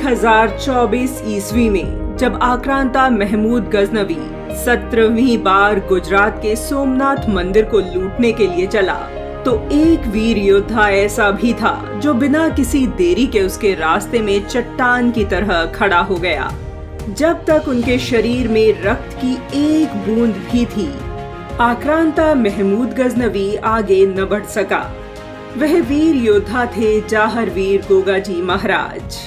1024 ईस्वी में जब आक्रांता महमूद गजनवी 17वीं बार गुजरात के सोमनाथ मंदिर को लूटने के लिए चला, तो एक वीर योद्धा ऐसा भी था जो बिना किसी देरी के उसके रास्ते में चट्टान की तरह खड़ा हो गया। जब तक उनके शरीर में रक्त की एक बूंद भी थी, आक्रांता महमूद गजनवी आगे न बढ़ सका। वह वीर योद्धा थे जाहरवीर गोगाजी महाराज।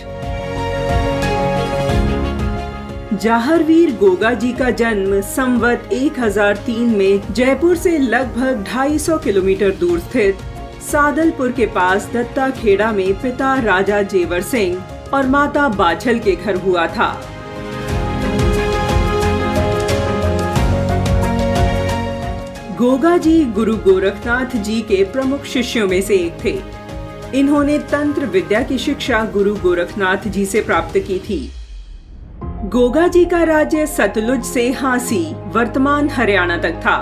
जाहरवीर गोगाजी का जन्म संवत 1003 में जयपुर से लगभग 250 किलोमीटर दूर स्थित सादलपुर के पास दत्ता खेड़ा में पिता राजा जेवर सिंह और माता बाछल के घर हुआ था। गोगाजी गुरु गोरखनाथ जी के प्रमुख शिष्यों में से एक थे। इन्होंने तंत्र विद्या की शिक्षा गुरु गोरखनाथ जी से प्राप्त की थी। गोगाजी का राज्य सतलुज से हांसी वर्तमान हरियाणा तक था।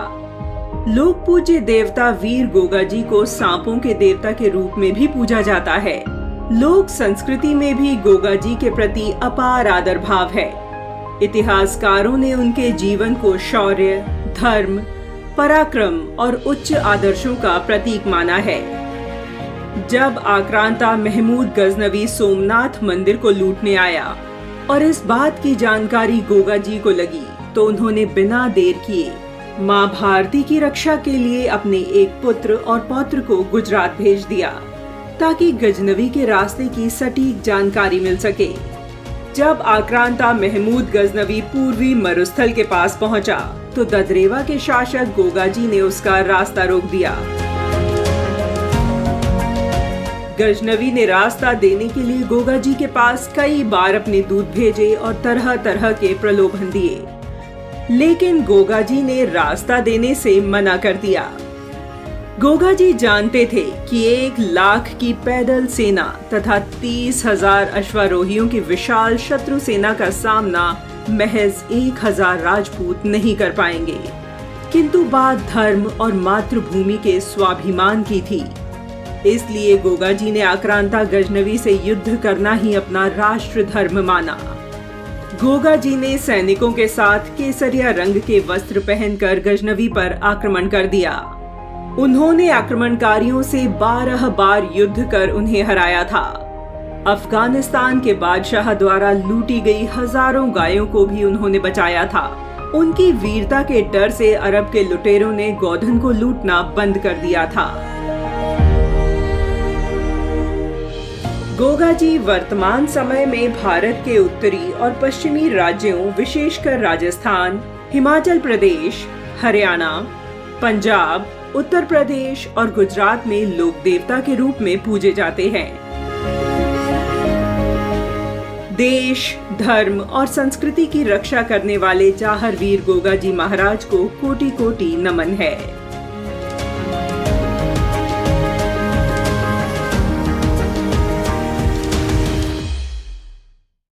लोक पूज्य देवता वीर गोगाजी को सांपों के देवता के रूप में भी पूजा जाता है। लोक संस्कृति में भी गोगाजी के प्रति अपार आदर भाव है। इतिहासकारों ने उनके जीवन को शौर्य, धर्म, पराक्रम और उच्च आदर्शों का प्रतीक माना है। जब आक्रांता महमूद गजनवी सोमनाथ मंदिर को लूटने आया और इस बात की जानकारी गोगाजी को लगी, तो उन्होंने बिना देर किए मां भारती की रक्षा के लिए अपने एक पुत्र और पौत्र को गुजरात भेज दिया, ताकि गजनवी के रास्ते की सटीक जानकारी मिल सके। जब आक्रांता महमूद गजनवी पूर्वी मरुस्थल के पास पहुंचा, तो ददरेवा के शासक गोगाजी ने उसका रास्ता रोक दिया। गजनवी ने रास्ता देने के लिए गोगाजी के पास कई बार अपने दूत भेजे और तरह तरह के प्रलोभन दिए, लेकिन गोगाजी ने रास्ता देने से मना कर दिया। गोगाजी जानते थे कि 1 लाख की पैदल सेना तथा 30,000 अश्वारोहियों की विशाल शत्रु सेना का सामना महज 1000 राजपूत नहीं कर पाएंगे, किंतु बात धर्म और मातृभूमि के स्वाभिमान की थी। इसलिए गोगाजी ने आक्रांता गजनवी से युद्ध करना ही अपना राष्ट्र धर्म माना। गोगाजी ने सैनिकों के साथ केसरिया रंग के वस्त्र पहनकर गजनवी पर आक्रमण कर दिया। उन्होंने आक्रमणकारियों से 12 बार युद्ध कर उन्हें हराया था। अफगानिस्तान के बादशाह द्वारा लूटी गई हजारों गायों को भी उन्होंने बचाया था। उनकी वीरता के डर से अरब के लुटेरों ने गोधन को लूटना बंद कर दिया था। गोगाजी वर्तमान समय में भारत के उत्तरी और पश्चिमी राज्यों, विशेषकर राजस्थान, हिमाचल प्रदेश, हरियाणा, पंजाब, उत्तर प्रदेश और गुजरात में लोक देवता के रूप में पूजे जाते हैं। देश, धर्म और संस्कृति की रक्षा करने वाले जाहरवीर गोगाजी महाराज को कोटि कोटि नमन है।